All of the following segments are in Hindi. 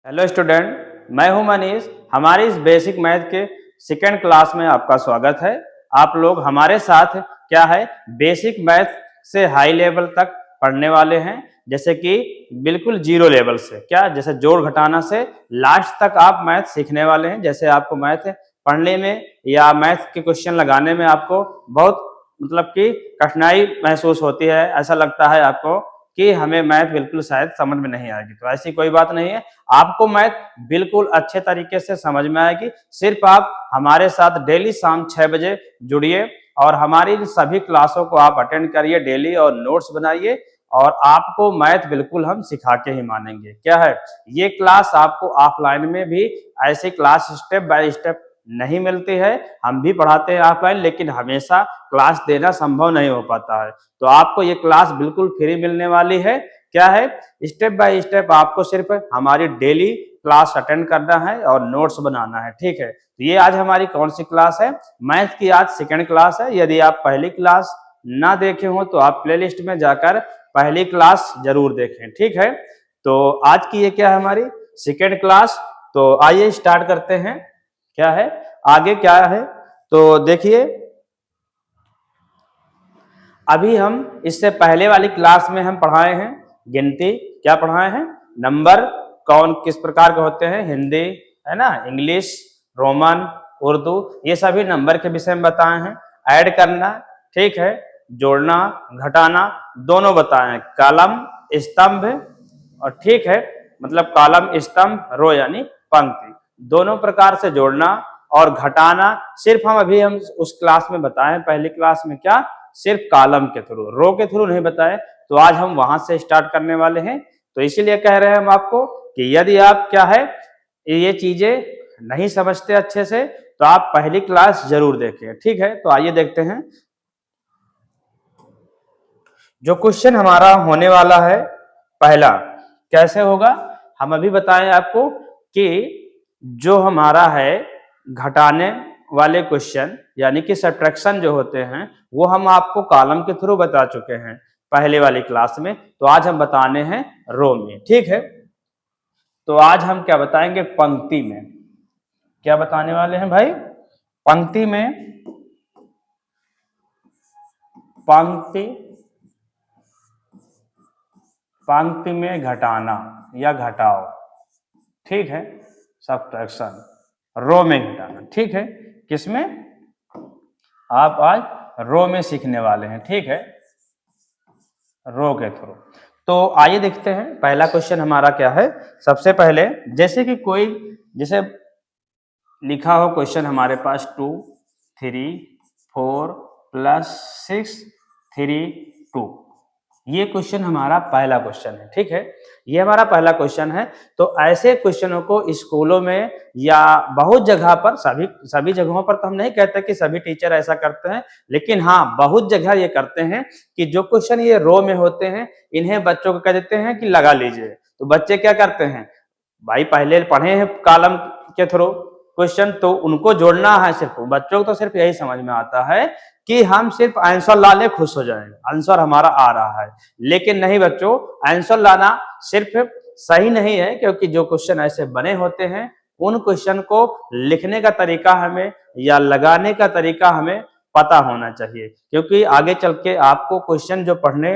हेलो स्टूडेंट, मैं हूं मनीष। हमारी इस बेसिक मैथ के सेकेंड क्लास में आपका स्वागत है। आप लोग हमारे साथ क्या है बेसिक मैथ से हाई लेवल तक पढ़ने वाले हैं, जैसे कि बिल्कुल जीरो लेवल से क्या जैसे जोड़ घटाना से लास्ट तक आप मैथ सीखने वाले हैं। जैसे आपको मैथ पढ़ने में या मैथ के क्वेश्चन लगाने में आपको बहुत मतलब कि कठिनाई महसूस होती है, ऐसा लगता है आपको कि हमें मैथ बिल्कुल शायद समझ में नहीं आएगी, तो ऐसी कोई बात नहीं है। आपको मैथ बिल्कुल अच्छे तरीके से समझ में आएगी। सिर्फ आप हमारे साथ डेली शाम 6 बजे जुड़िए और हमारी सभी क्लासों को आप अटेंड करिए डेली और नोट्स बनाइए, और आपको मैथ बिल्कुल हम सिखा के ही मानेंगे। क्या है, ये क्लास आपको ऑफलाइन में भी ऐसी क्लास स्टेप बाय स्टेप नहीं मिलती है। हम भी पढ़ाते हैं ऑफलाइन, लेकिन हमेशा क्लास देना संभव नहीं हो पाता है। तो आपको ये क्लास बिल्कुल फ्री मिलने वाली है। क्या है, स्टेप बाय स्टेप आपको सिर्फ हमारी डेली क्लास अटेंड करना है और नोट्स बनाना है। ठीक है, तो ये आज हमारी कौन सी क्लास है? मैथ की आज सेकेंड क्लास है। यदि आप पहली क्लास ना देखे हो तो आप प्लेलिस्ट में जाकर पहली क्लास जरूर देखें। ठीक है, तो आज की ये क्या है, हमारी सेकेंड क्लास। तो आइए स्टार्ट करते हैं। क्या है आगे क्या है, तो देखिए अभी हम इससे पहले वाली क्लास में हम पढ़ाए हैं गिनती। क्या पढ़ाए हैं? नंबर कौन किस प्रकार के होते हैं, हिंदी है ना, इंग्लिश, रोमन, उर्दू, ये सभी नंबर के विषय में बताए हैं। ऐड करना, ठीक है, जोड़ना, घटाना दोनों बताए हैं। कॉलम, स्तंभ, और ठीक है मतलब कॉलम, स्तंभ, रो यानी पंक्ति, दोनों प्रकार से जोड़ना और घटाना सिर्फ हम उस क्लास में बताए हैं। पहली क्लास में क्या सिर्फ कॉलम के थ्रू, रो के थ्रू नहीं बताए। तो आज हम वहां से स्टार्ट करने वाले हैं। तो इसीलिए कह रहे हैं हम आपको कि यदि आप क्या है ये चीजें नहीं समझते अच्छे से तो आप पहली क्लास जरूर देखें। ठीक है, तो आइए देखते हैं जो क्वेश्चन हमारा होने वाला है। पहला कैसे होगा, हम अभी बताएं आपको कि जो हमारा है घटाने वाले क्वेश्चन यानी कि सब्ट्रैक्शन जो होते हैं वो हम आपको कॉलम के थ्रू बता चुके हैं पहले वाली क्लास में। तो आज हम बताने हैं रो में। ठीक है, तो आज हम क्या बताएंगे, पंक्ति में। क्या बताने वाले हैं भाई? पंक्ति में, पंक्ति पंक्ति में घटाना या घटाओ। ठीक है, सब्ट्रैक्शन रो में घटाना। ठीक है, किसमें? आप आज रो में सीखने वाले हैं। ठीक है, रो के थ्रू। तो आइए देखते हैं पहला क्वेश्चन हमारा क्या है। सबसे पहले जैसे कि कोई जैसे लिखा हो क्वेश्चन हमारे पास 2 3 4 + 6 3 2, ये क्वेश्चन हमारा पहला क्वेश्चन है। ठीक है, ये हमारा पहला क्वेश्चन है। तो ऐसे क्वेश्चनों को स्कूलों में या बहुत जगह पर, सभी जगहों पर तो हम नहीं कहते कि सभी टीचर ऐसा करते हैं, लेकिन हाँ बहुत जगह ये करते हैं कि जो क्वेश्चन ये रो में होते हैं इन्हें बच्चों को कह देते हैं कि लगा लीजिए। तो बच्चे क्या करते हैं भाई, पहले पढ़े हैं कॉलम के थ्रू क्वेश्चन, तो उनको जोड़ना है। सिर्फ बच्चों को तो सिर्फ यही समझ में आता है कि हम सिर्फ आंसर ला ले खुश हो जाएंगे, आंसर हमारा आ रहा है। लेकिन नहीं बच्चों, आंसर लाना सिर्फ सही नहीं है, क्योंकि जो क्वेश्चन ऐसे बने होते हैं उन क्वेश्चन को लिखने का तरीका हमें या लगाने का तरीका हमें पता होना चाहिए। क्योंकि आगे चल के आपको क्वेश्चन जो पढ़ने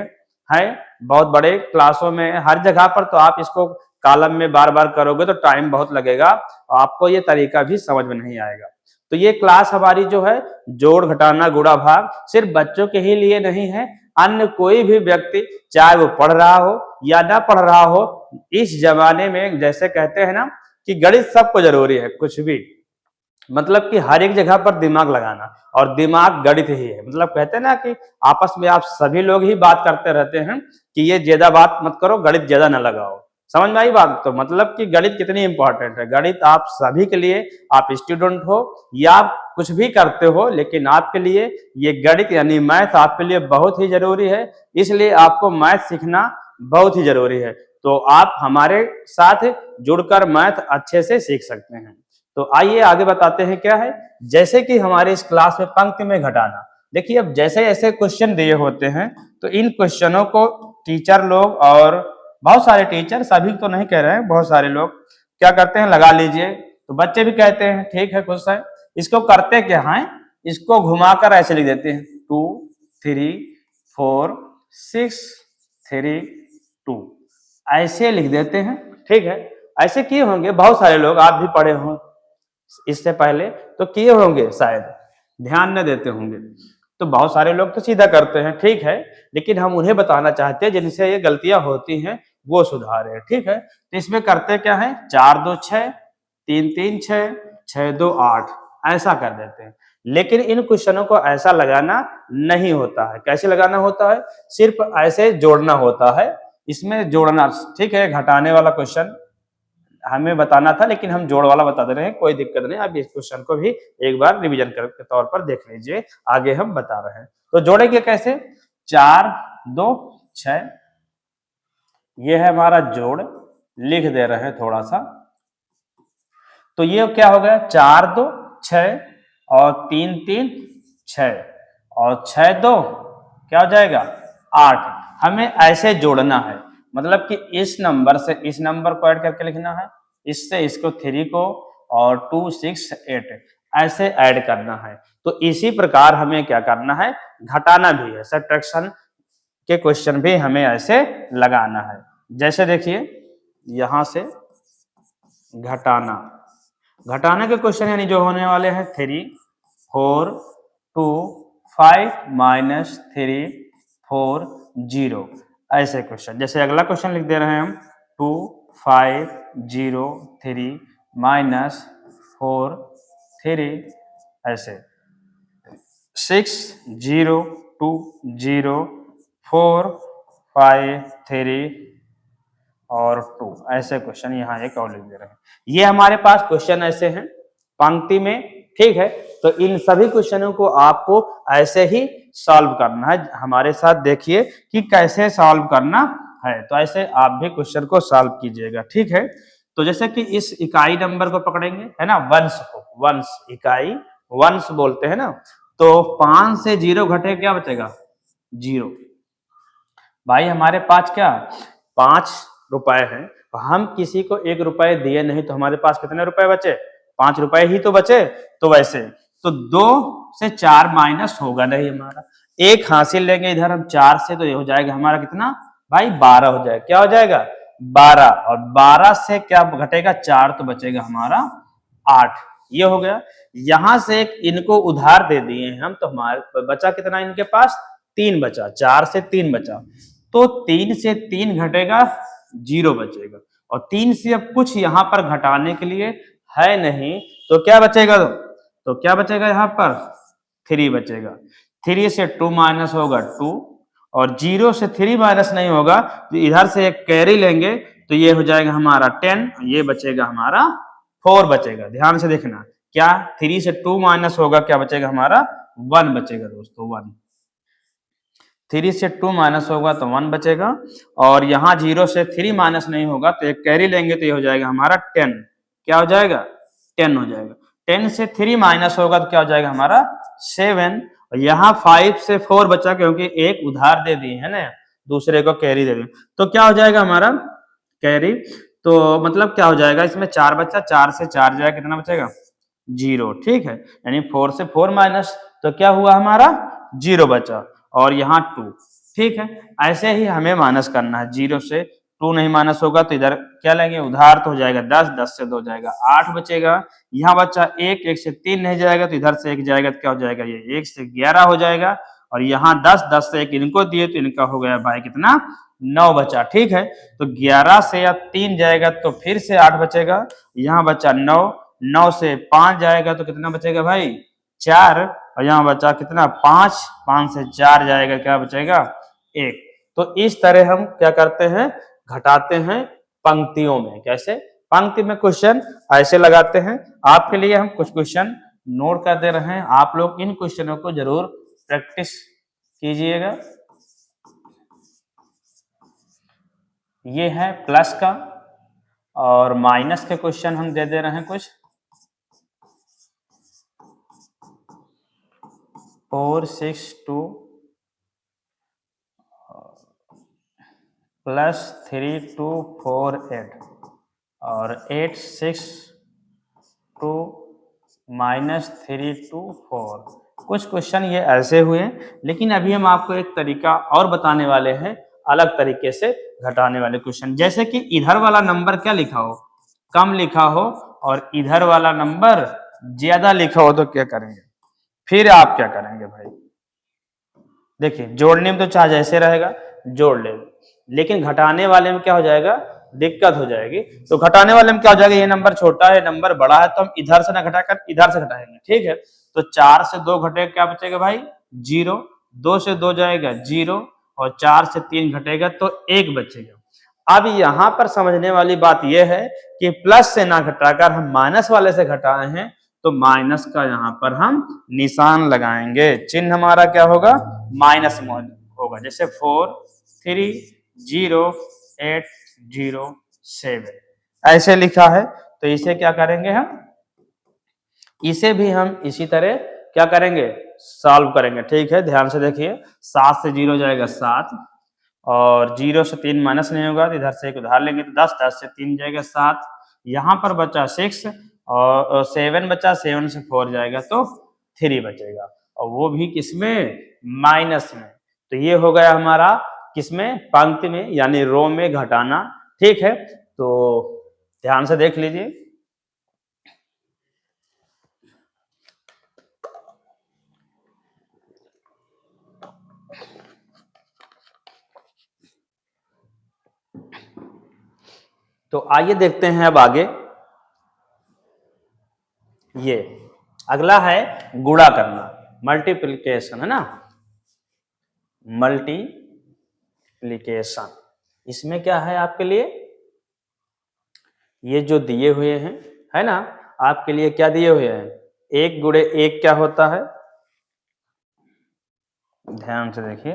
हैं बहुत बड़े क्लासों में हर जगह पर, तो आप इसको कॉलम में बार बार करोगे तो टाइम बहुत लगेगा, आपको ये तरीका भी समझ में नहीं आएगा। तो ये क्लास हमारी जो है जोड़ घटाना गुणा भाग सिर्फ बच्चों के ही लिए नहीं है, अन्य कोई भी व्यक्ति चाहे वो पढ़ रहा हो या ना पढ़ रहा हो, इस जमाने में जैसे कहते हैं ना कि गणित सबको जरूरी है। कुछ भी मतलब कि हर एक जगह पर दिमाग लगाना, और दिमाग गणित ही है। मतलब कहते हैं ना कि आपस में आप सभी लोग ही बात करते रहते हैं कि ये ज्यादा बात मत करो, गणित ज्यादा ना लगाओ। समझ में आई बात? तो मतलब कि गणित कितनी इंपॉर्टेंट है। गणित आप सभी के लिए, आप स्टूडेंट हो या आप कुछ भी करते हो, लेकिन आपके लिए ये गणित यानी मैथ आपके लिए बहुत ही जरूरी है। इसलिए आपको मैथ सीखना बहुत ही जरूरी है। तो आप हमारे साथ जुड़कर मैथ अच्छे से सीख सकते हैं। तो आइए आगे बताते हैं क्या है। जैसे कि हमारे इस क्लास में पंक्ति में घटाना, देखिए अब जैसे ऐसे क्वेश्चन दिए होते हैं तो इन क्वेश्चनों को टीचर लोग और बहुत सारे टीचर, सभी तो नहीं कह रहे हैं, बहुत सारे लोग क्या करते हैं, लगा लीजिए। तो बच्चे भी कहते हैं ठीक है खुश है। इसको करते क्या है, इसको घुमाकर ऐसे लिख देते हैं 2 3 4 6 3 2, ऐसे लिख देते हैं। ठीक है, ऐसे किए होंगे बहुत सारे लोग, आप भी पढ़े हों इससे पहले तो किए होंगे, शायद ध्यान न देते होंगे। तो बहुत सारे लोग तो सीधा करते हैं, ठीक है, लेकिन हम उन्हें बताना चाहते हैं जिनसे ये गलतियां होती हैं वो सुधारे। ठीक है, तो इसमें करते क्या है, 4 2 6 3 3 6 6 2 8 ऐसा कर देते हैं। लेकिन इन क्वेश्चनों को ऐसा लगाना नहीं होता है। कैसे लगाना होता है, सिर्फ ऐसे जोड़ना होता है, इसमें जोड़ना। ठीक है, घटाने वाला क्वेश्चन हमें बताना था लेकिन हम जोड़ वाला बता दे रहे हैं, कोई दिक्कत नहीं। आप इस क्वेश्चन को भी एक बार रिवीजन के तौर पर देख लीजिए, आगे हम बता रहे हैं। तो जोड़ेंगे कैसे, 4 2 6, ये है हमारा जोड़, लिख दे रहे हैं थोड़ा सा। तो ये क्या हो गया, 4 2 6 और 3 3 6 और 6 2 क्या हो जाएगा 8। हमें ऐसे जोड़ना है, मतलब कि इस नंबर से इस नंबर को ऐड करके लिखना है, इससे इसको 3 को, और 2 6 8 ऐसे ऐड करना है। तो इसी प्रकार हमें क्या करना है, घटाना भी है। सब्ट्रैक्शन के क्वेश्चन भी हमें ऐसे लगाना है। जैसे देखिए यहां से घटाना, घटाने के क्वेश्चन यानी जो होने वाले हैं 3 4 2 5 -3 4 0 ऐसे क्वेश्चन। जैसे अगला क्वेश्चन लिख दे रहे हैं हम 2 5 0 3 -4 3 ऐसे 6 0 2 0 4 5 3 और 2 ऐसे क्वेश्चन यहाँ एक और लिख दे रहे हैं। ये हमारे पास क्वेश्चन ऐसे हैं पंक्ति में। ठीक है, तो इन सभी क्वेश्चनों को आपको ऐसे ही सॉल्व करना है। हमारे साथ देखिए कि कैसे सॉल्व करना है, तो ऐसे आप भी क्वेश्चन को सॉल्व कीजिएगा। ठीक है, तो जैसे कि इस इकाई नंबर को पकड़ेंगे, है ना, वंश को, वंश इकाई वंश बोलते हैं ना। तो 5 से 0 घटे क्या बचेगा, 0। भाई हमारे पास क्या 5 रुपए है, हम किसी को 1 रुपए दिए नहीं तो हमारे पास कितने रुपए बचे, 5 रुपए ही तो बचे। तो वैसे तो 2 से 4 माइनस होगा नहीं हमारा, 1 हासिल लेंगे इधर हम 4 से, तो ये हो जाएगा हमारा कितना भाई 12 हो जाएगा। क्या हो जाएगा 12, और 12 से क्या घटेगा 4, तो बचेगा हमारा 8। ये हो गया। यहां से इनको उधार दे दिए हम, तो हमारे बचा कितना इनके पास 3 बचा, 4 से 3 बचा। तो 3 से 3 घटेगा 0 बचेगा, और 3 से अब कुछ यहां पर घटाने के लिए है नहीं, तो क्या बचेगा, तो क्या बचेगा यहाँ पर 3 बचेगा। 3 से 2 माइनस होगा 2, और 0 से 3 माइनस नहीं होगा, तो इधर से एक कैरी लेंगे, तो ये हो जाएगा हमारा 10, ये बचेगा हमारा 4 बचेगा। ध्यान से देखना, क्या 3 से 2 माइनस होगा, क्या बचेगा हमारा 1 बचेगा दोस्तों, 1। 3 से 2 माइनस होगा तो 1 बचेगा, और यहाँ 0 से 3 माइनस नहीं होगा, तो एक कैरी लेंगे तो ये हो जाएगा हमारा 10। क्या हो जाएगा 10 हो जाएगा। 10 से 3 माइनस होगा तो क्या हो जाएगा हमारा 7, और यहाँ 5 से 4 बचा क्योंकि एक उधार दे दिए है ना, दूसरे को कैरी दे दिए, तो क्या हो जाएगा हमारा कैरी। तो मतलब क्या हो जाएगा, इसमें 4 बचा, 4 से 4 जाएगा, कितना बचेगा 0। ठीक है, यानी 4 से 4 माइनस, तो क्या हुआ हमारा 0 बचा, और यहाँ 2। ठीक है, ऐसे ही हमें माइनस करना है। 0 से 2 नहीं माइनस होगा तो इधर क्या लेंगे उधार, तो हो जाएगा 10, 10 से 2 जाएगा 8 बचेगा। यहाँ बच्चा 1, 1 से 3 नहीं जाएगा, तो इधर से 1 जाएगा, तो क्या हो जाएगा ये 1 से 11 हो जाएगा, और यहाँ 10, 10 से 1 इनको दिए तो इनका हो गया भाई कितना 9 बचा। ठीक है, तो 11 से या 3 जाएगा तो फिर से 8 बचेगा, यहाँ बचा 9, 9 से 5 जाएगा तो कितना बचेगा भाई 4, और यहाँ बचा कितना 5, 5 से 4 जाएगा, क्या बचेगा 1। तो इस तरह हम क्या करते हैं, घटाते हैं पंक्तियों में। कैसे, पंक्ति में क्वेश्चन ऐसे लगाते हैं। आपके लिए हम कुछ क्वेश्चन नोट कर दे रहे हैं, आप लोग इन क्वेश्चनों को जरूर प्रैक्टिस कीजिएगा। ये है प्लस का, और माइनस के क्वेश्चन हम दे रहे हैं कुछ। 4 6 2 +3 2 4 8, और 8 6 2 -3 2 4। कुछ क्वेश्चन ये ऐसे हुए, लेकिन अभी हम आपको एक तरीका और बताने वाले हैं, अलग तरीके से घटाने वाले क्वेश्चन। जैसे कि इधर वाला नंबर क्या लिखा हो, कम लिखा हो, और इधर वाला नंबर ज्यादा लिखा हो, तो क्या करेंगे? फिर आप क्या करेंगे भाई? देखिए, जोड़ने में तो चाहे जैसे रहेगा जोड़ ले, लेकिन घटाने वाले में क्या हो जाएगा? दिक्कत हो जाएगी। तो घटाने वाले में क्या हो जाएगा? ये नंबर छोटा है, नंबर बड़ा है, तो हम इधर से ना घटाकर इधर से घटाएंगे, ठीक है। तो 4 से 2 घटेगा, क्या बचेगा भाई? 0। 2 से 2 जाएगा 0, और 4 से 3 घटेगा तो 1 बचेगा। अब यहाँ पर समझने वाली बात यह है कि प्लस से ना घटाकर हम माइनस वाले से घटाए हैं, तो माइनस का यहाँ पर हम निशान लगाएंगे। चिन्ह हमारा क्या होगा? माइनस होगा। जैसे 4 3 0 8 0 7 ऐसे लिखा है, तो इसे क्या करेंगे हम? इसे भी हम इसी तरह क्या करेंगे? सॉल्व करेंगे, ठीक है। ध्यान से देखिए, 7 से 0 जाएगा 7, और 0 से 3 माइनस नहीं होगा, तो इधर से एक उधार लेंगे तो 10, 10 से 3 जाएगा 7, यहाँ पर बचा 6, और 7 बचा, 7 से 4 जाएगा तो 3 बचेगा, और वो भी किसमें? माइनस में। तो ये हो गया हमारा किसमें? पंक्ति में, यानी रो में घटाना, ठीक है। तो ध्यान से देख लीजिए। तो आइए देखते हैं अब आगे। ये अगला है गुणा करना, मल्टीप्लिकेशन, है ना, मल्टीप्लिकेशन। इसमें क्या है आपके लिए? ये जो दिए हुए हैं, है ना, आपके लिए क्या दिए हुए हैं? 1 गुणे 1 क्या होता है? ध्यान से देखिए,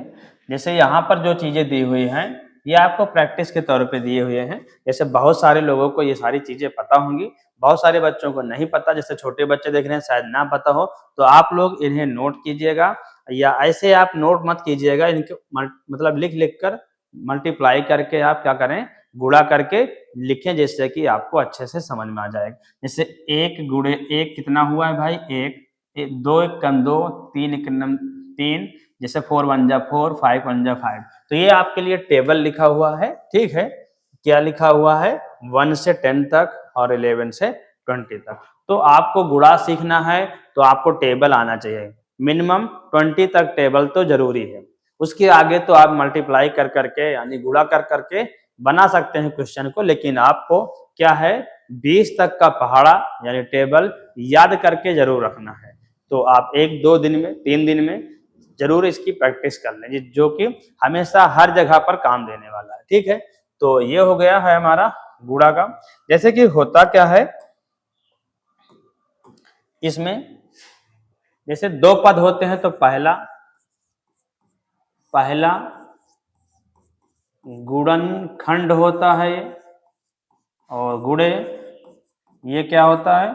जैसे यहाँ पर जो चीजें दी हुई हैं, ये आपको प्रैक्टिस के तौर पे दिए हुए हैं। जैसे बहुत सारे लोगों को ये सारी चीजें पता होंगी, बहुत सारे बच्चों को नहीं पता। जैसे छोटे बच्चे देख रहे हैं, शायद ना पता हो, तो आप लोग इन्हें नोट कीजिएगा, या ऐसे आप नोट मत कीजिएगा, इनके मतलब लिख लिख कर मल्टीप्लाई करके आप क्या करें? गुणा करके लिखें, जिससे कि आपको अच्छे से समझ में आ जाएगा। जैसे 1 गुणे 1 कितना हुआ है भाई? 1। 2 1 2, 3 1 3, जैसे 4 1 जा 4, 5 1 जा 5। तो ये आपके लिए टेबल लिखा हुआ है, ठीक है। क्या लिखा हुआ है? 1 से 10 तक और 11 से 20 तक। तो आपको गुणा सीखना है, तो आपको टेबल आना चाहिए। मिनिमम 20 तक टेबल तो जरूरी है। उसके आगे तो आप मल्टीप्लाई कर करके, यानी गुणा कर करके बना सकते हैं क्वेश्चन को, लेकिन आपको क्या है? 20 तक का पहाड़ा यानी टेबल याद करके जरूर रखना है। तो आप 1-2 दिन में, 3 दिन में जरूर इसकी प्रैक्टिस कर लें, जो कि हमेशा हर जगह पर काम देने वाला है, ठीक है। तो ये हो गया है हमारा गुणा का। जैसे कि होता क्या है इसमें, जैसे 2 पद होते हैं, तो पहला गुणनखंड होता है ये, और गुणे ये क्या होता है?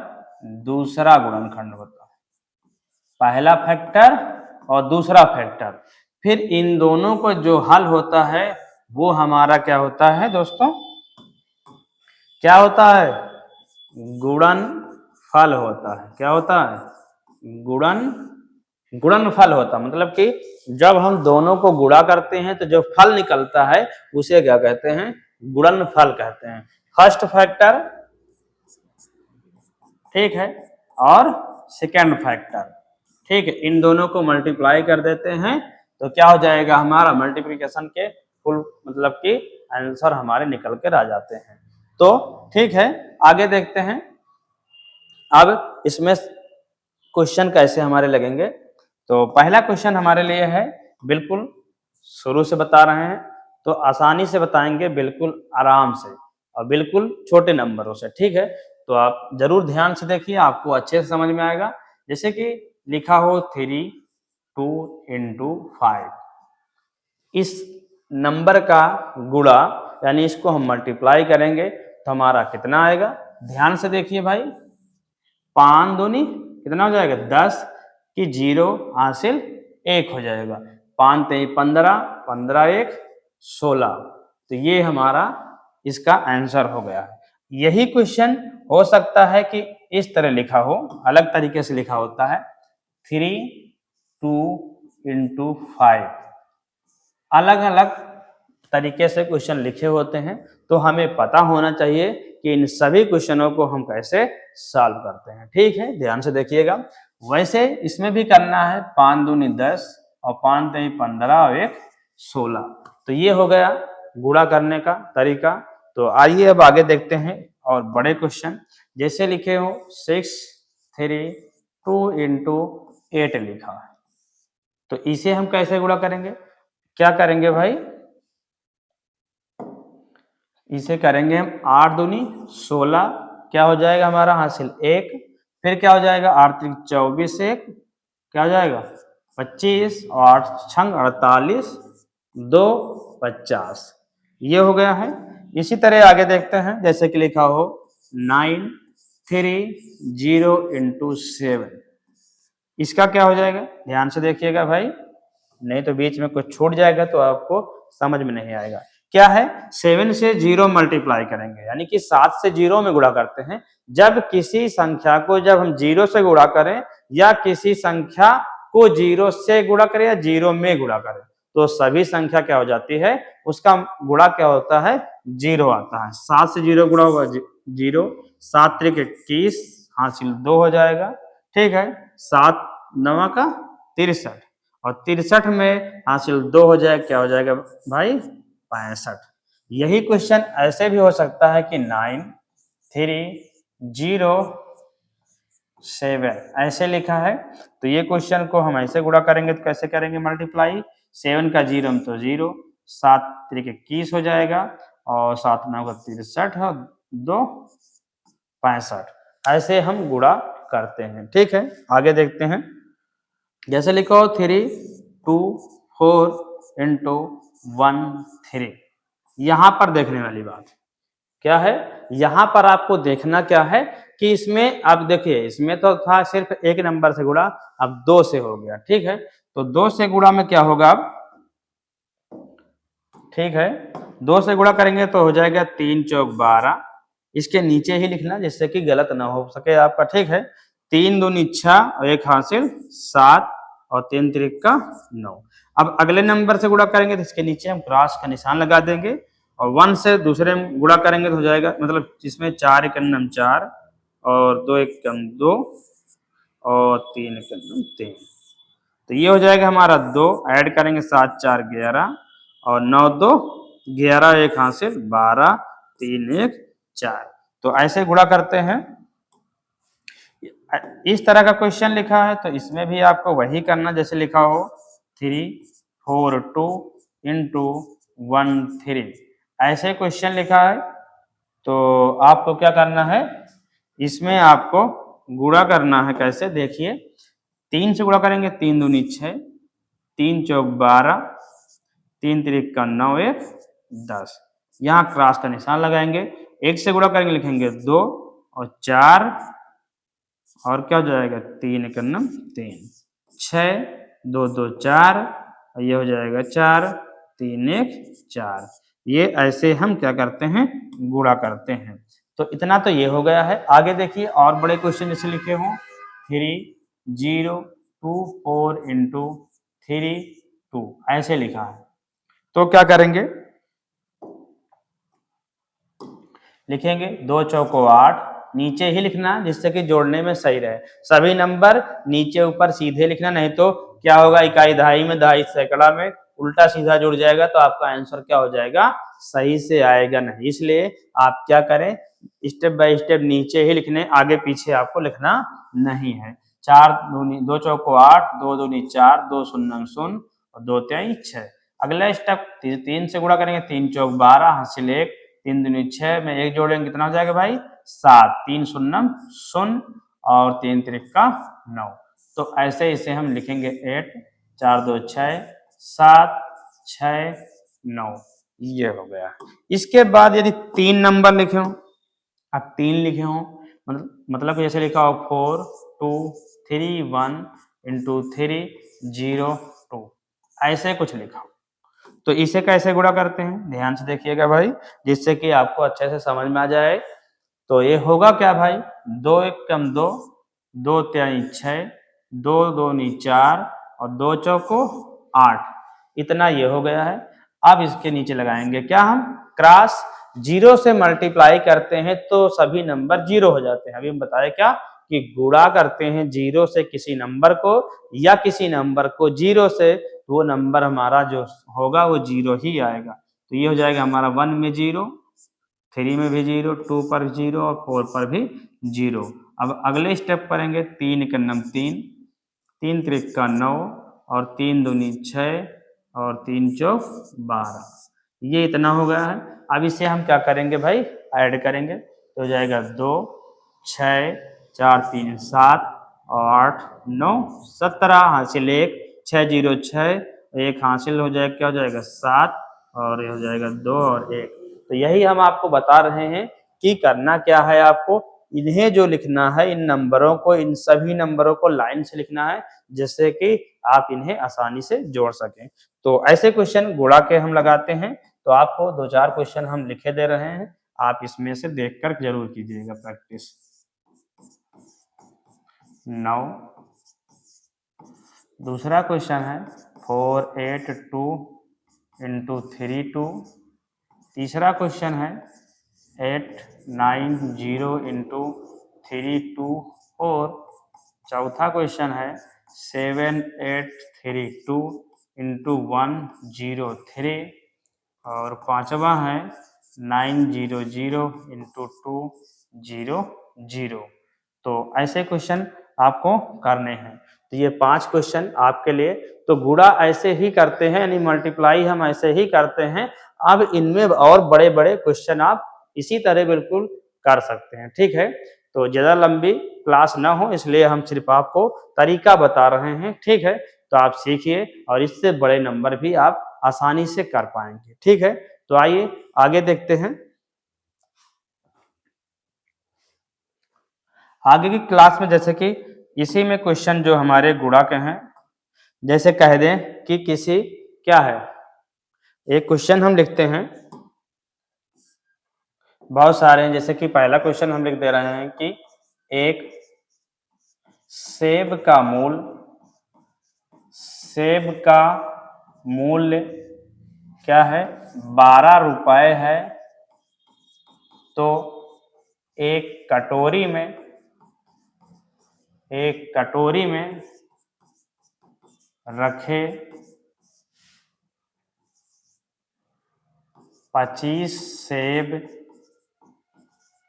दूसरा गुणनखंड होता है। पहला फैक्टर और दूसरा फैक्टर, फिर इन दोनों को जो हल होता है वो हमारा क्या होता है दोस्तों? क्या होता है? गुणनफल होता है। क्या होता है? गुणनफल होता है। मतलब कि जब हम दोनों को गुणा करते हैं तो जो फल निकलता है उसे क्या कहते हैं? गुणनफल कहते हैं। फर्स्ट फैक्टर, ठीक है, और सेकेंड फैक्टर, ठीक है, इन दोनों को मल्टीप्लाई कर देते हैं, तो क्या हो जाएगा? हमारा मल्टीप्लिकेशन के फुल मतलब कि आंसर हमारे निकल कर आ जाते हैं। तो ठीक है, आगे देखते हैं। अब इसमें क्वेश्चन कैसे हमारे लगेंगे। तो पहला क्वेश्चन हमारे लिए है, बिल्कुल शुरू से बता रहे हैं, तो आसानी से बताएंगे, बिल्कुल आराम से, और बिल्कुल छोटे नंबरों से, ठीक है। तो आप जरूर ध्यान से देखिए, आपको अच्छे से समझ में आएगा। जैसे कि लिखा हो 3 2 into 5, इस नंबर का गुणा यानी इसको हम मल्टीप्लाई करेंगे तो हमारा कितना आएगा? ध्यान से देखिए भाई, 5 दूनी कितना हो जाएगा? 10 की 0 हासिल 1 हो जाएगा। 5 3 15, 15 1 16। तो ये हमारा इसका आंसर हो गया है। यही क्वेश्चन हो सकता है कि इस तरह लिखा हो, अलग तरीके से लिखा होता है 3 2 इंटू 5। अलग अलग तरीके से क्वेश्चन लिखे होते हैं, तो हमें पता होना चाहिए कि इन सभी क्वेश्चनों को हम कैसे सॉल्व करते हैं। ठीक है, ध्यान से देखिएगा। वैसे इसमें भी करना है 5 दूनी 10 और 5 तेई 15 और 1 16। तो ये हो गया गुणा करने का तरीका। तो आइए अब आगे देखते हैं और बड़े क्वेश्चन जैसे लिखे हो 6 3 2 इंटू 8 लिखा है, तो इसे हम कैसे गुणा करेंगे? क्या करेंगे भाई? इसे करेंगे हम 8 दूनी 16, क्या हो जाएगा हमारा हासिल 1, फिर क्या हो जाएगा 8 त्रिक 24 1, क्या हो जाएगा 25 और 8 छंग 48 2 50, ये हो गया है। इसी तरह आगे देखते हैं, जैसे कि लिखा हो 9 3 0 इंटू 7, इसका क्या हो जाएगा? ध्यान से देखिएगा भाई, नहीं तो बीच में कुछ छूट जाएगा तो आपको समझ में नहीं आएगा। क्या है? 7 से 0 मल्टीप्लाई करेंगे, यानी कि 7 से 0 में गुणा करते हैं। जब किसी संख्या को जब हम 0 से गुणा करें या किसी संख्या को 0 से गुणा करें या 0 में गुणा करें, तो सभी संख्या क्या हो जाती है, उसका गुणा क्या होता है? 0 आता है। 7 से 0 गुणा होगा 0, 7 त्रिक 21 हासिल 2 हो जाएगा। ठीक है, 7 9 का 63 और 63 में हासिल 2 हो जाएगा, क्या हो जाएगा भाई? 65। यही क्वेश्चन ऐसे भी हो सकता है कि 9 3 0 7 ऐसे लिखा है, तो ये क्वेश्चन को हम ऐसे गुणा करेंगे तो कैसे करेंगे मल्टीप्लाई? 7 का 0 तो 0, 7 त्रिक 21 हो जाएगा और 7 9 का 63 और 2 65, ऐसे हम गुणा करते हैं। ठीक है, आगे देखते हैं। जैसे लिखो 3 2 4 इंटू 1 3, यहां पर देखने वाली बात क्या है? यहां पर आपको देखना क्या है कि इसमें अब देखिए, इसमें तो था सिर्फ एक नंबर से गुणा, अब 2 से हो गया। ठीक है, तो 2 से गुणा में क्या होगा अब? ठीक है, 2 से गुणा करेंगे तो हो जाएगा 3 चौक 12, इसके नीचे ही लिखना जिससे कि गलत ना हो सके आपका। ठीक है, 3 दूनी 6 और 1 हासिल 7 और 3 त्रिक का 9। अब अगले नंबर से गुणा करेंगे तो इसके नीचे हम क्रॉस का निशान लगा देंगे और 1 से दूसरे में गुणा करेंगे तो हो जाएगा, मतलब इसमें 4 एक 4 और 2 एक 2 और 3 एक 3, तो ये हो जाएगा हमारा 2, ऐड करेंगे 7 4 11 और 9 2 11 1 हासिल 12 3 1 4, तो ऐसे गुणा करते हैं। इस तरह का क्वेश्चन लिखा है तो इसमें भी आपको वही करना जैसे लिखा हो 3 4 2 इंटू 1 3, ऐसे क्वेश्चन लिखा है तो आपको क्या करना है, इसमें आपको गुणा करना है। कैसे? देखिए, 3 से गुणा करेंगे 3 दूनी 6, 3 चौक 12, 3 त्रिक का 9 1 10, यहाँ क्रॉस का निशान लगाएंगे। 1 से गुणा करेंगे लिखेंगे 2 और 4 और क्या हो जाएगा 3 एक 3 6 2 2 4 और ये हो जाएगा 4 3 1 4, ये ऐसे हम क्या करते हैं? गुणा करते हैं। तो इतना तो ये हो गया है। आगे देखिए और बड़े क्वेश्चन जैसे लिखे हों 3 0 2 4 इंटू 3 2, ऐसे लिखा है, तो क्या करेंगे? लिखेंगे 2 चौको 8, नीचे ही लिखना जिससे कि जोड़ने में सही रहे। सभी नंबर नीचे ऊपर सीधे लिखना, नहीं तो क्या होगा, इकाई दहाई में दहाई सैकड़ा में उल्टा सीधा जुड़ जाएगा तो आपका आंसर क्या हो जाएगा? सही से आएगा नहीं। इसलिए आप क्या करें, स्टेप बाय स्टेप नीचे ही लिखने, आगे पीछे आपको लिखना नहीं है। 4 दूनी 2 चौको 8, 2 दूनी 4, 2 शून्य शून्य और 2 तेई 6। अगला स्टेप 3 से गुणा करेंगे, 3 चौक 12 हासिल 1, 3 दूनी 6 में 1 जोड़ेंगे कितना हो जाएगा भाई? 7, 3 शून्य शून्य और 3 त्रिक का 9, तो ऐसे इसे हम लिखेंगे 8 4 2 6 7 6 9, ये हो गया। इसके बाद यदि 3 नंबर लिखे हो, अब 3 लिखे हो, मतलब जैसे लिखा हो 4 2 3 1 इंटू 3 0 2, ऐसे कुछ लिखा हो, तो इसे कैसे गुणा करते हैं ध्यान से देखिएगा भाई, जिससे कि आपको अच्छे से समझ में आ जाए। तो ये होगा क्या भाई, 2 एक कम 2, 2 त्याई 6, 2 दूनी 4 और 2 चौको 8, इतना ये हो गया है। अब इसके नीचे लगाएंगे क्या, हम क्रॉस, जीरो से मल्टीप्लाई करते हैं तो सभी नंबर जीरो हो जाते हैं। अभी हम बताए क्या कि गुणा करते हैं जीरो से किसी नंबर को या किसी नंबर को जीरो से, वो नंबर हमारा जो होगा वो जीरो ही आएगा। तो ये हो जाएगा हमारा 1 में जीरो, 3 में भी जीरो, 2 पर जीरो और 4 पर भी जीरो। अब अगले स्टेप करेंगे, 3 एक नम 3, 3 त्रिक का 9 और 3 दूनी 6 और 3 चौक 12, ये इतना हो गया है। अब इसे हम क्या करेंगे भाई, ऐड करेंगे तो हो जाएगा 2 6 4 3 7 8 9 17, हासिल 1, 6 0 6, एक हासिल हो जाएगा, क्या हो जाएगा 7 और ये हो जाएगा 2 और 1। तो यही हम आपको बता रहे हैं कि करना क्या है, आपको इन्हें जो लिखना है, इन नंबरों को, इन सभी नंबरों को लाइन से लिखना है जिससे कि आप इन्हें आसानी से जोड़ सकें। तो ऐसे क्वेश्चन गुणा के हम लगाते हैं, तो आपको 2-4 क्वेश्चन हम लिखे दे रहे हैं, आप इसमें से देखकर जरूर कीजिएगा प्रैक्टिस। 9, दूसरा क्वेश्चन है 4 8 2 इंटू 3 2, तीसरा क्वेश्चन है 8 9 0 इंटू 3 2 4, चौथा क्वेश्चन है 7 8 3 2 इंटू 1 0 3 और पांचवा है 9 0 0 इंटू 2 0 0। तो ऐसे क्वेश्चन आपको करने हैं। तो ये 5 क्वेश्चन आपके लिए, तो गुणा ऐसे ही करते हैं, यानी मल्टीप्लाई हम ऐसे ही करते हैं। अब इनमें और बड़े बड़े क्वेश्चन आप इसी तरह बिल्कुल कर सकते हैं, ठीक है। तो ज़्यादा लंबी क्लास ना हो इसलिए हम सिर्फ आपको तरीका बता रहे हैं, ठीक है। तो आप सीखिए और इससे बड़े नंबर भी आप आसानी से कर पाएंगे, ठीक है। तो आइए आगे देखते हैं। आगे की क्लास में जैसे कि इसी में क्वेश्चन जो हमारे गुणा के हैं, जैसे कह दें कि किसी, क्या है, एक क्वेश्चन हम लिखते हैं, बहुत सारे हैं। जैसे कि पहला क्वेश्चन हम लिख दे रहे हैं कि एक सेब का मूल्य क्या है, 12 रुपए है। तो एक कटोरी में रखे 25 सेब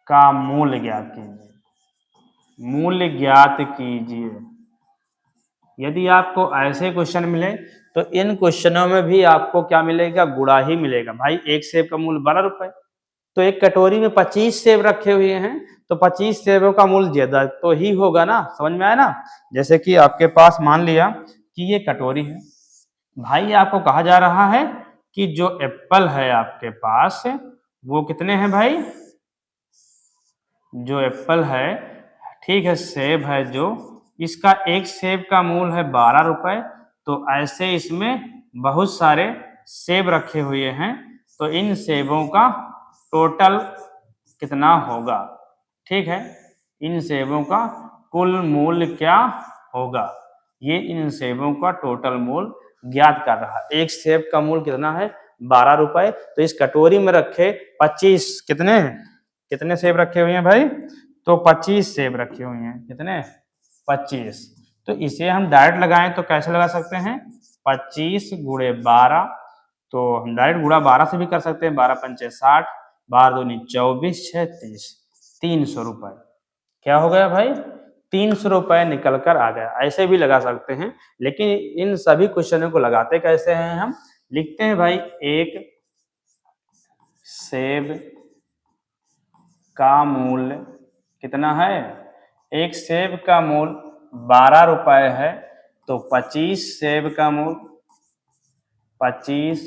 का मूल्य ज्ञात कीजिए। यदि आपको ऐसे क्वेश्चन मिले तो इन क्वेश्चनों में भी आपको क्या मिलेगा, गुणा ही मिलेगा। भाई एक सेब का मूल्य 12 रुपए, तो एक कटोरी में 25 सेब रखे हुए हैं, तो 25 सेबों का मूल्य ज्यादा तो ही होगा ना, समझ में आया ना। जैसे कि आपके पास मान लिया कि ये कटोरी है, भाई आपको कहा जा रहा है कि जो एप्पल है आपके पास वो कितने हैं भाई, जो एप्पल है, ठीक है, सेब है जो, इसका एक सेब का मूल्य है 12 रुपए। तो ऐसे इसमें बहुत सारे सेब रखे हुए हैं, तो इन सेबों का टोटल कितना होगा, ठीक है, इन सेबों का कुल मूल्य क्या होगा, ये इन सेबों का टोटल मूल्य ज्ञात कर रहा है। एक सेब का मूल्य कितना है, 12 रुपए। तो इस कटोरी में रखे 25, कितने सेब रखे हुए हैं भाई, तो 25 सेब रखे हुए हैं, कितने, 25। तो इसे हम डायरेक्ट लगाएं तो कैसे लगा सकते हैं, 25 गुणे 12, तो हम डायरेक्ट गुणा 12 से भी कर सकते हैं, 12 पंचे 60, 12 दूनी 24, 6 30, 300 रुपए। क्या हो गया भाई, 300 रुपए निकल कर आ गया। ऐसे भी लगा सकते हैं, लेकिन इन सभी क्वेश्चनों को लगाते कैसे हैं, हम लिखते हैं भाई, एक सेब का मूल्य कितना है, एक सेब का मूल्य 12 रुपए है, तो 25 सेब का मूल्य, 25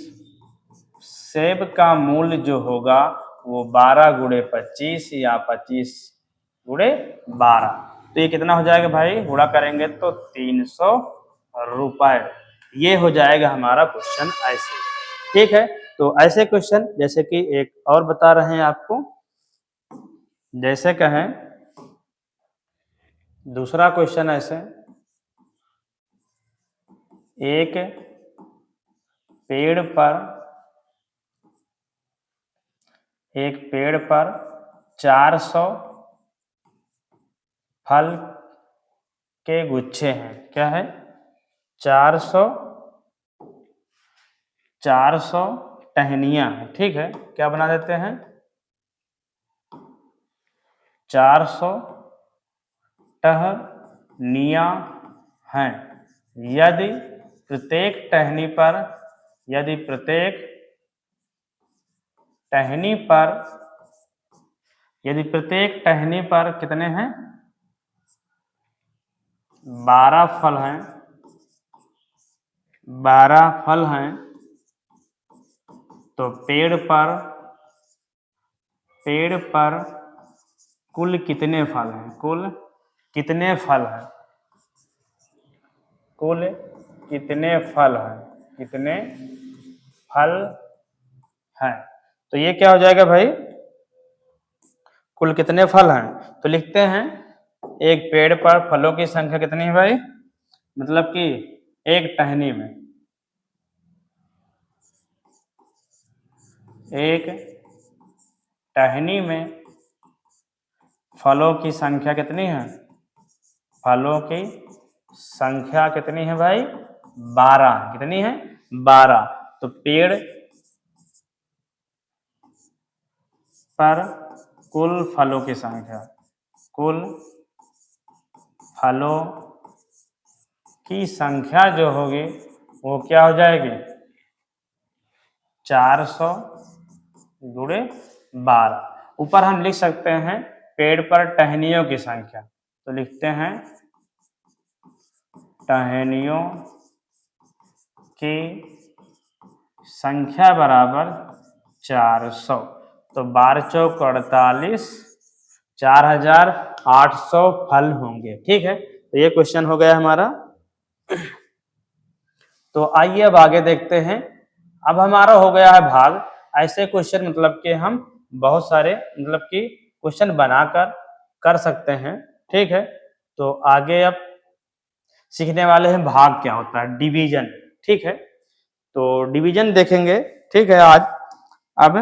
सेब का मूल्य जो होगा वो 12 गुणे 25 या 25 गुणे 12। तो ये कितना हो जाएगा भाई, गुणा करेंगे तो 300 रुपए। ये हो जाएगा हमारा क्वेश्चन ऐसे, ठीक है। तो ऐसे क्वेश्चन जैसे कि एक और बता रहे हैं आपको, जैसे कहें दूसरा क्वेश्चन ऐसे, एक पेड़ पर 400 फल के गुच्छे हैं। क्या है? 400 टहनियाँ हैं। ठीक है, क्या बना देते हैं? 400 टहनियाँ हैं। यदि प्रत्येक टहनी पर कितने हैं? 12 फल हैं। 12 फल हैं तो पेड़ पर कुल कितने फल हैं? कुल कितने फल हैं? कितने फल हैं? तो ये क्या हो जाएगा भाई? कुल कितने फल हैं? तो लिखते हैं एक पेड़ पर फलों की संख्या कितनी है भाई? मतलब कि एक टहनी में फलों की संख्या कितनी है? फलों की संख्या कितनी है भाई? 12। कितनी है? 12। तो पेड़ पर कुल फलों की संख्या, जो होगी वो क्या हो जाएगी? 400 गुणे 12। ऊपर हम लिख सकते हैं पेड़ पर टहनियों की संख्या, तो लिखते हैं टहनियों की संख्या बराबर 400। तो 12 चौक 48, 4800 फल होंगे। ठीक है, तो ये क्वेश्चन हो गया हमारा। तो आइए अब आगे देखते हैं। अब हमारा हो गया है भाग। ऐसे क्वेश्चन मतलब कि हम बहुत सारे मतलब कि क्वेश्चन बनाकर कर सकते हैं। ठीक है, तो आगे अब सीखने वाले हैं भाग क्या होता है, डिवीजन। ठीक है, तो डिवीजन देखेंगे। ठीक है, आज अब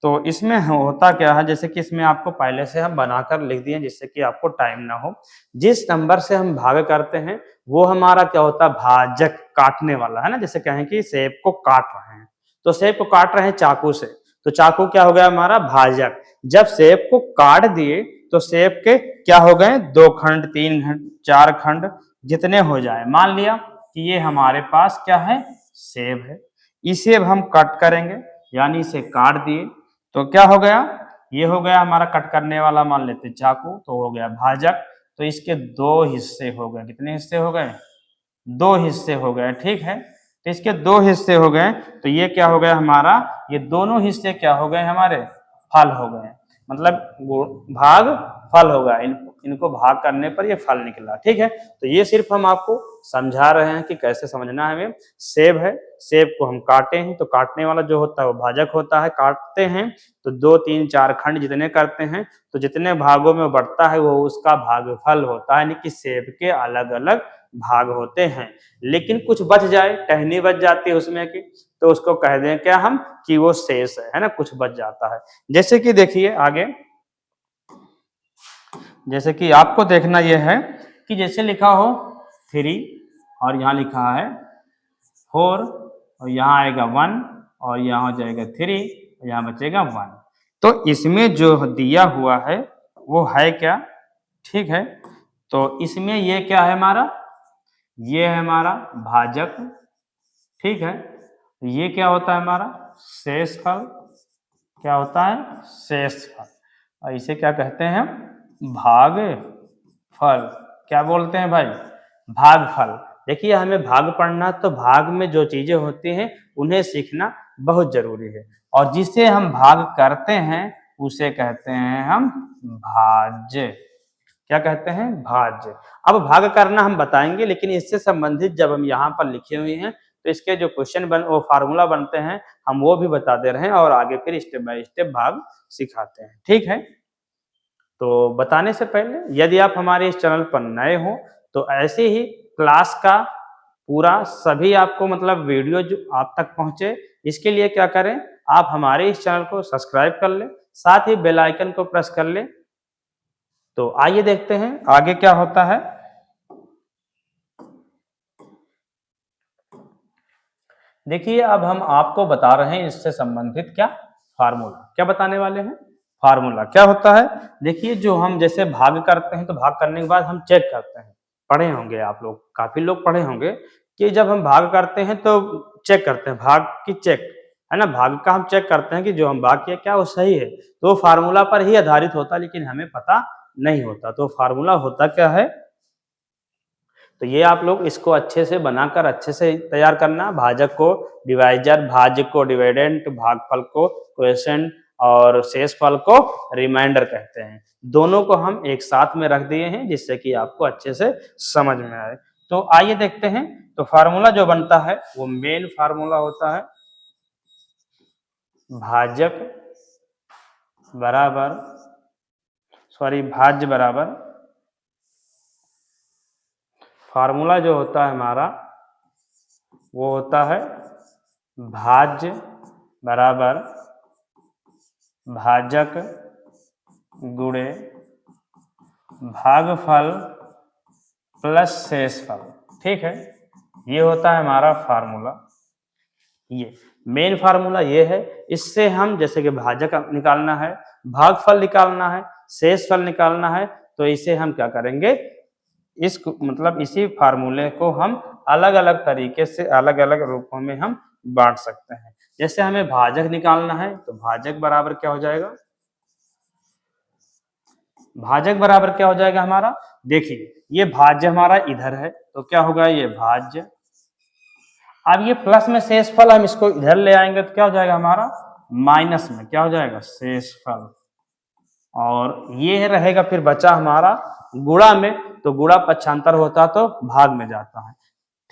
तो इसमें होता क्या है, जैसे कि इसमें आपको पहले से हम बनाकर लिख दिए जिससे कि आपको टाइम ना हो। जिस नंबर से हम भाग करते हैं वो हमारा क्या होता है? भाजक, काटने वाला, है ना। जैसे कहें कि सेब को काट रहे हैं, तो सेब को काट रहे हैं चाकू से, तो चाकू क्या हो गया हमारा? भाजक। जब सेब को काट दिए तो सेब के क्या हो गए? 2 खंड, 3 खंड, 4 खंड, जितने हो जाए। मान लिया कि ये हमारे पास क्या है? सेब है। इसे अब हम कट करेंगे, यानी इसे काट दिए तो क्या हो गया? ये हो गया हमारा कट करने वाला, मान लेते चाकू, तो हो गया भाजक। तो इसके 2 हिस्से हो गए। कितने हिस्से हो गए? 2 हिस्से हो गए। ठीक है, तो इसके 2 हिस्से हो गए, तो ये क्या हो गया हमारा? ये दोनों हिस्से क्या हो गए हमारे? फल हो गए। मतलब भाग फल हो गया। इनको भाग करने पर ये फल निकला। ठीक है, तो ये सिर्फ हम आपको समझा रहे हैं कि कैसे समझना है हमें। सेब है, सेब को हम काटे हैं तो काटने वाला जो होता है वो भाजक होता है। काटते हैं तो 2, 3, 4 खंड जितने करते हैं, तो जितने भागों में बढ़ता है वो उसका भागफल होता है, यानी कि सेब के अलग अलग भाग होते हैं। लेकिन कुछ बच जाए, टहनी बच जाती है उसमें की, तो उसको कह दें क्या हम कि वो शेष है ना, कुछ बच जाता है। जैसे कि देखिए आगे, जैसे कि आपको देखना यह है कि जैसे लिखा हो 3 और यहाँ लिखा है 4 और यहाँ आएगा 1 और यहाँ हो जाएगा 3 और यहाँ बचेगा 1। तो इसमें जो दिया हुआ है वो है क्या? ठीक है, तो इसमें ये क्या है हमारा? ये है हमारा भाजक। ठीक है, ये क्या होता है हमारा? शेष फल। क्या होता है? शेष फल। और इसे क्या कहते हैं हम? भाग फल। क्या बोलते हैं भाई? भाग फल। देखिए हमें भाग पढ़ना, तो भाग में जो चीजें होती हैं उन्हें सीखना बहुत जरूरी है, और जिसे हम भाग करते हैं उसे कहते हैं हम भाज्य। क्या कहते हैं? भाज्य। अब भाग करना हम बताएंगे, लेकिन इससे संबंधित जब हम यहाँ पर लिखे हुए हैं तो इसके जो क्वेश्चन वो फार्मूला बनते हैं हम वो भी बता दे रहे हैं, और आगे फिर स्टेप बाय स्टेप भाग सिखाते हैं। ठीक है, तो बताने से पहले यदि आप हमारे इस चैनल पर नए हो तो ऐसे ही क्लास का पूरा सभी आपको मतलब वीडियो जो आप तक पहुंचे, इसके लिए क्या करें, आप हमारे इस चैनल को सब्सक्राइब कर लें, साथ ही बेल आइकन को प्रेस कर लें। तो आइए देखते हैं आगे क्या होता है। देखिए अब हम आपको बता रहे हैं इससे संबंधित क्या फार्मूला, क्या बताने वाले हैं, फार्मूला क्या होता है। देखिए जो हम जैसे भाग करते हैं तो भाग करने के बाद हम चेक करते हैं, पढ़े होंगे आप लोग, काफी लोग पढ़े होंगे कि जब हम भाग करते हैं तो चेक करते हैं, भाग की चेक है ना, भाग का हम चेक करते हैं कि जो हम भाग किया क्या वो सही है, तो फार्मूला पर ही आधारित होता है, लेकिन हमें पता नहीं होता। तो फार्मूला होता क्या है, तो ये आप लोग इसको अच्छे से बनाकर अच्छे से तैयार करना। भाजक को डिवाइजर, भाज्य को डिविडेंड, भागफल को क्वोशिएंट और शेषफल को रिमाइंडर कहते हैं। दोनों को हम एक साथ में रख दिए हैं जिससे कि आपको अच्छे से समझ में आए। तो आइए देखते हैं। तो फार्मूला जो बनता है वो मेन फार्मूला होता है भाजक बराबर भाज्य बराबर, फार्मूला जो होता है हमारा वो होता है भाज्य बराबर भाजक गुणे भागफल प्लस शेषफल। ठीक है, ये होता है हमारा फार्मूला। ये मेन फार्मूला ये है, इससे हम जैसे कि भाजक निकालना है, भागफल निकालना है, शेषफल निकालना है, तो इसे हम क्या करेंगे, इस मतलब इसी फार्मूले को हम अलग अलग तरीके से अलग अलग रूपों में हम बांट सकते हैं। जैसे हमें भाजक निकालना है तो भाजक बराबर क्या हो जाएगा, भाजक बराबर क्या हो जाएगा हमारा, देखिए ये भाज्य हमारा इधर है तो क्या होगा ये भाज्य, अब ये प्लस में शेषफल हम इसको इधर ले आएंगे तो क्या हो जाएगा हमारा माइनस में क्या हो जाएगा शेषफल, और ये रहेगा फिर बचा हमारा गुणा में, तो गुणा पक्षांतर होता तो भाग में जाता है।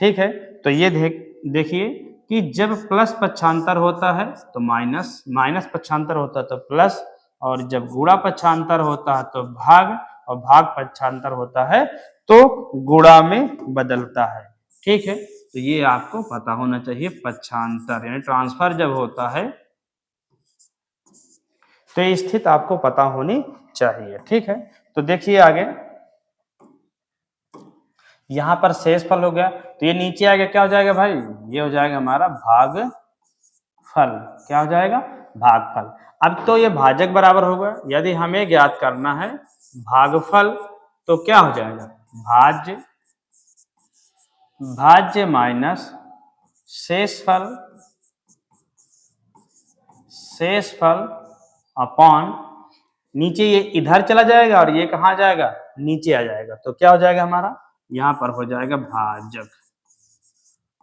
ठीक है, तो ये देखिए कि जब प्लस पक्षांतर होता है तो माइनस, माइनस पक्षांतर होता है तो प्लस, और जब गुणा पक्षांतर होता है तो भाग, और भाग पक्षांतर होता है तो गुणा में बदलता है। ठीक है, तो ये आपको पता होना चाहिए। पक्षांतर यानी ट्रांसफर जब होता है तो ये स्थिति आपको पता होनी चाहिए। ठीक है, तो देखिए आगे, यहां पर शेषफल हो गया तो ये नीचे आगे क्या हो जाएगा भाई, ये हो जाएगा हमारा भागफल, क्या हो जाएगा भागफल। अब तो ये भाजक बराबर होगा, यदि हमें ज्ञात करना है भागफल तो क्या हो जाएगा भाज्य, भाज्य माइनस शेषफल, शेषफल अपॉन, नीचे ये इधर चला जाएगा और ये कहाँ जाएगा नीचे आ जाएगा, तो क्या हो जाएगा हमारा यहां पर हो जाएगा भाजक।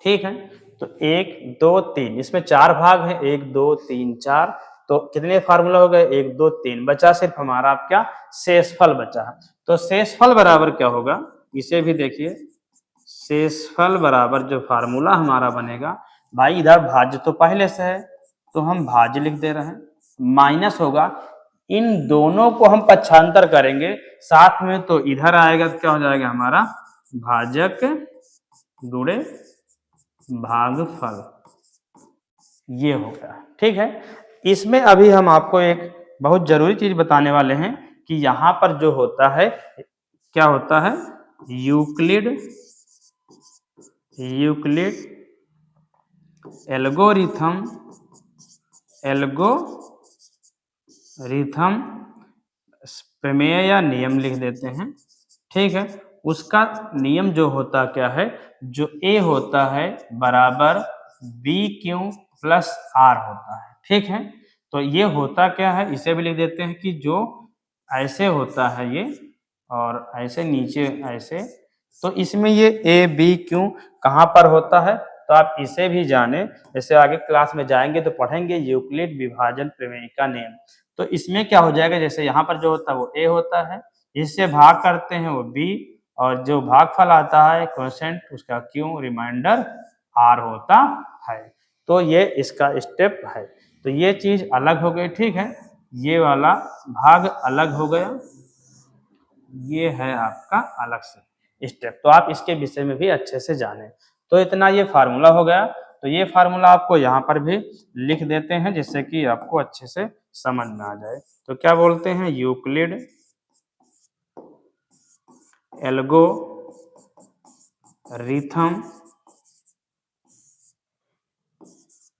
ठीक है, तो 1 2 3, इसमें 4 भाग है, 1 2 3 4, तो कितने फार्मूला हो गए 1 2 3, बचा सिर्फ हमारा आप क्या शेषफल बचा है। तो शेषफल बराबर क्या होगा, इसे भी देखिए, शेषफल बराबर जो फार्मूला हमारा बनेगा, भाई इधर भाज्य तो पहले से है तो हम भाज्य लिख दे रहे हैं, माइनस होगा, इन दोनों को हम पक्षांतर करेंगे साथ में तो इधर आएगा तो क्या हो जाएगा हमारा भाजक गुणे भागफल, ये होगा। ठीक है, इसमें अभी हम आपको एक बहुत जरूरी चीज बताने वाले हैं कि यहां पर जो होता है क्या होता है, यूक्लिड एल्गोरिथम प्रमेय या नियम लिख देते हैं। ठीक है, उसका नियम जो होता क्या है, जो ए होता है बराबर बी क्यू प्लस आर होता है। ठीक है, तो ये होता क्या है, इसे भी लिख देते हैं कि जो ऐसे होता है ये और ऐसे नीचे ऐसे, तो इसमें ये ए बी क्यू कहाँ पर होता है, तो आप इसे भी जाने, जैसे आगे क्लास में जाएंगे तो पढ़ेंगे यूक्लिड विभाजन प्रमेय का नियम। तो इसमें क्या हो जाएगा, जैसे यहाँ पर जो होता है वो ए होता है, इससे भाग करते हैं वो बी, और जो भागफल आता है क्वोशिएंट उसका क्यू, रिमाइंडर आर होता है। तो ये इसका स्टेप है, तो ये चीज अलग हो गई। ठीक है, ये वाला भाग अलग हो गया ये है आपका अलग से स्टेप। तो आप इसके विषय में भी अच्छे से जानें। तो इतना ये फार्मूला हो गया। तो ये फार्मूला आपको यहाँ पर भी लिख देते हैं जिससे कि आपको अच्छे से समझ में आ जाए। तो क्या बोलते हैं, यूक्लिड एल्गोरिथम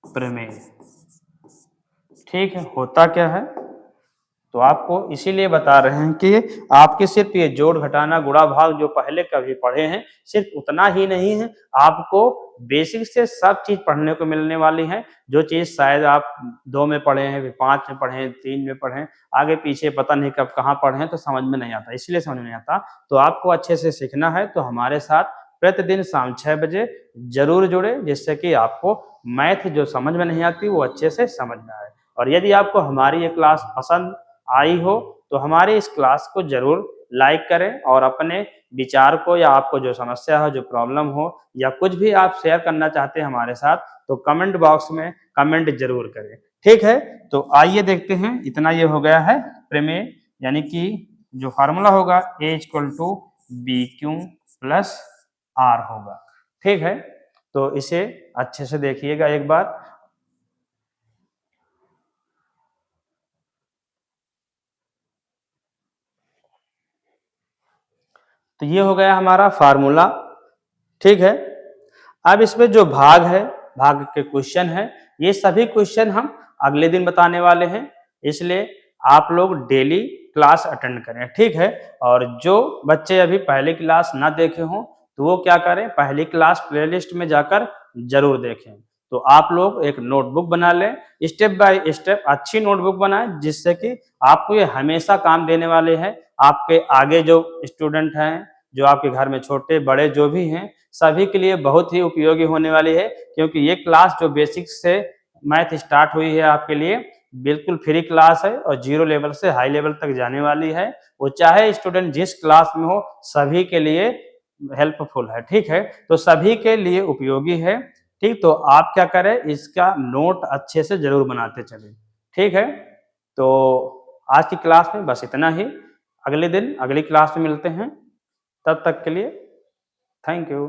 प्रमेय। ठीक है, होता क्या है, तो आपको इसीलिए बता रहे हैं कि आपके सिर्फ ये जोड़ घटाना गुणा भाग जो पहले कभी पढ़े हैं सिर्फ उतना ही नहीं है, आपको बेसिक से सब चीज पढ़ने को मिलने वाली है। जो चीज शायद आप 2 में पढ़े हैं, फिर 5 में पढ़े हैं, 3 में पढ़े हैं, आगे पीछे पता नहीं कब कहाँ पढ़े हैं, तो समझ में नहीं आता, इसलिए समझ में नहीं आता। तो आपको अच्छे से सीखना है तो हमारे साथ प्रतिदिन शाम 6 बजे जरूर जुड़े, जिससे कि आपको मैथ जो समझ में नहीं आती वो अच्छे से समझ में आए। और यदि आपको हमारी ये क्लास पसंद आई हो तो हमारे इस क्लास को जरूर लाइक करें और अपने विचार को या आपको जो समस्या हो, जो प्रॉब्लम हो या कुछ भी आप शेयर करना चाहते हैं हमारे साथ, तो कमेंट बॉक्स में कमेंट जरूर करें। ठीक है, तो आइए देखते हैं। इतना ये हो गया है प्रमेय, यानी कि जो फार्मूला होगा A = BQ + R होगा। ठीक है, तो इसे अच्छे से देखिएगा एक बार। तो ये हो गया हमारा फार्मूला। ठीक है, अब इसमें जो भाग है, भाग के क्वेश्चन है, ये सभी क्वेश्चन हम अगले दिन बताने वाले हैं, इसलिए आप लोग डेली क्लास अटेंड करें। ठीक है, और जो बच्चे अभी पहली क्लास ना देखे हों तो वो क्या करें, पहली क्लास प्लेलिस्ट में जाकर जरूर देखें। तो आप लोग एक नोटबुक बना लें, स्टेप बाय स्टेप अच्छी नोटबुक बनाएं, जिससे कि आपको ये हमेशा काम देने वाले हैं। आपके आगे जो स्टूडेंट हैं, जो आपके घर में छोटे बड़े जो भी हैं, सभी के लिए बहुत ही उपयोगी होने वाली है, क्योंकि ये क्लास जो बेसिक से मैथ स्टार्ट हुई है आपके लिए बिल्कुल फ्री क्लास है और 0 लेवल से हाई लेवल तक जाने वाली है। वो चाहे स्टूडेंट जिस क्लास में हो, सभी के लिए हेल्पफुल है। ठीक है, तो सभी के लिए उपयोगी है। ठीक, तो आप क्या करें, इसका नोट अच्छे से जरूर बनाते चलें। ठीक है, तो आज की क्लास में बस इतना ही। अगले दिन अगली क्लास में मिलते हैं, तब तक के लिए थैंक यू।